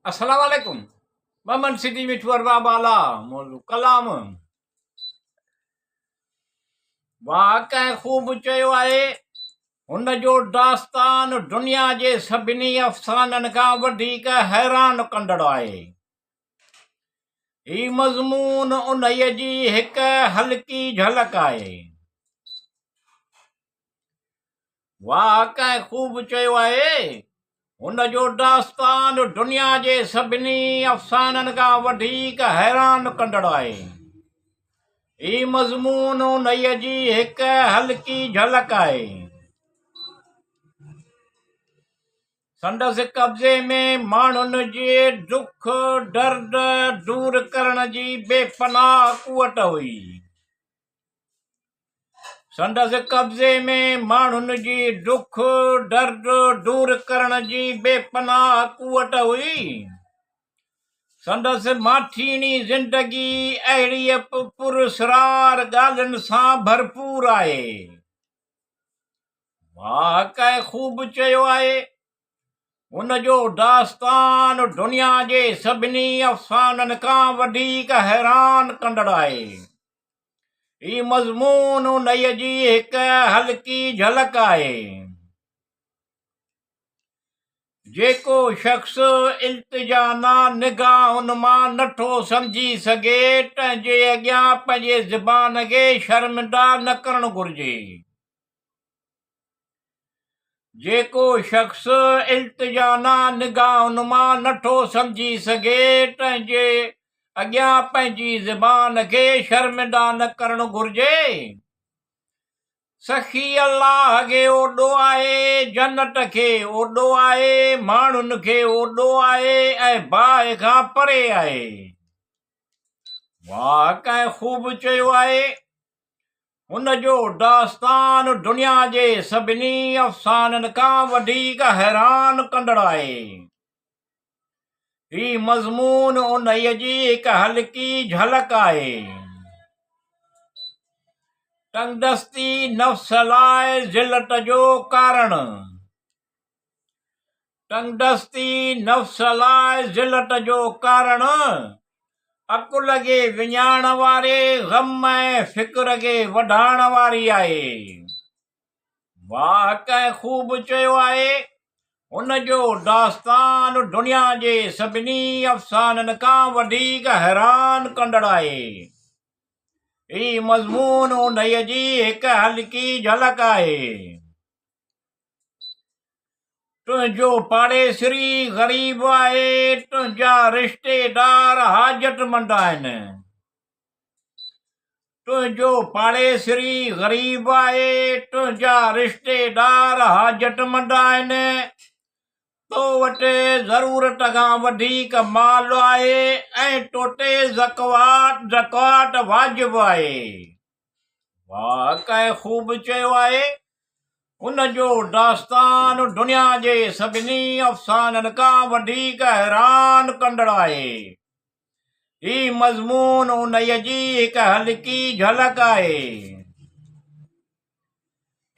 अस्सलाम वालेकुम। ममन सिटी मिठवर बाबाला मौलू कलाम वाकई खूब चयो आहे। हुन जो दास्तान दुनिया जे सभिनी अफ़साननि खां वधीक हैरान कंदड़ आहे। ही मज़मून उन्हीअ जी हिक हल्की झलक आहे। वाकई खूब चयो आहे। हुन जो दास्तान दुनिया जे सभिनी अफ़साननि खां वधीक हैरान कंदड़ आहे। ही मज़मून उन्हीअ जी हिक हल्की झलक आहे। संदसि कब्ज़े में माण्हुनि जे दुख दर्द दूर करण जी बेपनाह कुवत हुई। संदसि कब्ज़े में माण्हुनि जी दुख दर्द दूर करण जी बेपनाह कुवत हुई। संदसि माठीणी ज़िंदगी अहिड़ीअ पुरस्रार ॻाल्हियुनि सां भरपूर आहे। वाकई खूब चयो आहे। उन जो दास्तान दुनिया जे सभिनी अफ़साननि खां वधीक हैरान कंदड़ आहे। ही मज़मून उन्हीअ जी हिक हल्की झलक आहे। जेको शख़्स इल्तिजाना निगाहुनि मां नथो सम्झी सघे तंहिंजे अॻियां पंहिंजे ज़बान खे शर्मिंदा न करणु घुर्जे। जेको शख़्स इल्तिजाना निगाहुनि मां नथो सम्झी सघे तंहिंजे अॻियां पंहिंजी ज़बान खे शर्मिंदा न करणु घुर्जे। सखी अल्लाह खे ओॾो आहे, जन्नत खे ओॾो आहे, माण्हुनि खे ओॾो आहे ऐं बाहि खां परे आहे। वाकई खूब चयो आहे। हुन जो दास्तान दुनिया जे सभिनी अफ़साननि खां वधीक हैरान कंदड़ आहे। ही मज़मून उन्हीअ जी हिक हल्की झलक आहे। तंगदस्ती नफ़्स लाइ ज़िलत जो कारण। तंगदस्ती नफ़्स लाइ ज़िलत जो कारण अकुल खे विञाइण वारे ग़म ऐं फ़िक्र खे वधाइण वारी आहे। वाकई खूब चयो आहे। हुन जो दास्तान दुनिया जे सभिनी अफ़साननि खां वधीक हैरान कंदड़ आहे। ही मज़मून उन्हीअ जी हिक हल्की झलक आहे। तुंहिंजो पाड़ेसरी ग़रीब आहे, तुंहिंजा रिश्तेदार हाजतमंद आहिनि। तुंहिंजो पाड़ेसरी ग़रीब आहे, तुंहिंजा रिश्तेदार हाजतमंद आहिनि। तो वटि ज़रूरत खां वधीक माल आहे ऐं तो ते ज़कात वाजिबु आहे। वाकई खूब चयो आहे। उन जो दास्तान दुनिया जे सभिनी अफ़साननि खां वधीक हैरान कंदड़ आहे। ही मज़मून उन्हीअ जी हिक हल्की झलक आहे।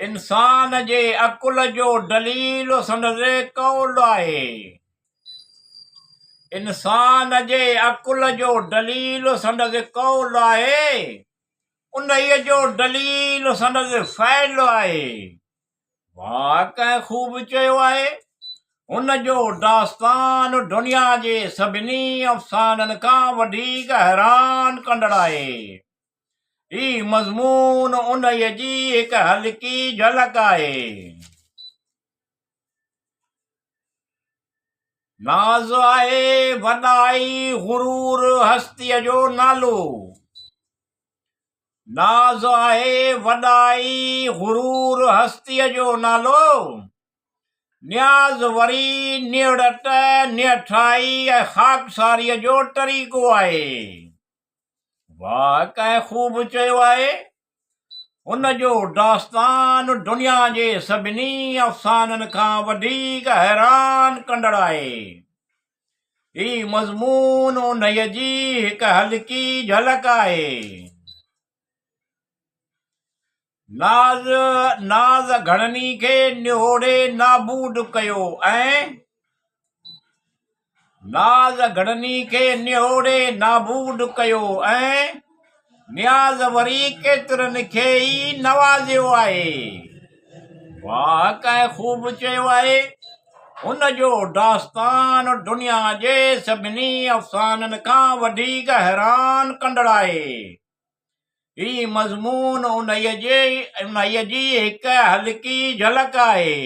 इंसान जे अकुल जो दलील संदसि कौल आहे। इंसान जे अकुल जो दलील संदसि कौल आहे। उन्हीअ जो दलील संदसि फ़ैल आहे। वाकई खूब चयो आहे। हुन जो दास्तान दुनिया जे सभिनी अफ़साननि खां वधीक हैरान कंदड़ आहे। ही मज़मून उन्हीअ जी हिक हल्की झलक आहे। नाज़ आहे वॾाई गुरूर हस्तीअ जो नालो। नाज़ आहे वॾाई गुरूर हस्तीअ जो नालो। न्याज़ वरी निड़त निठाई ऐं ख़ाकसारीअ जो तरीक़ो आहे। वाकई खूब चयो आहे। हुन जो दास्तान दुनिया जे सभिनी अफ़साननि खां वधीक हैरान कंदड़ आहे। ही मज़मून उन्हीअ जी हिक हल्की झलक आहे। नाज़ घणनी खे निहोड़े नाबूद कयो ऐं नाज़ घड़नी खे निहोड़े नाबूद कयो ऐं न्याज़ वरी केतिरनि खे ई नवाज़ियो आहे। वाह कंहिं ख़ूब चयो आहे, हुन जो दास्तान दुनिया जे सभिनी अफ़साननि खां वधीक हैरान कंदड़ आहे। ही मज़मून उन्हीअ जी हिक हल्की झलक आहे।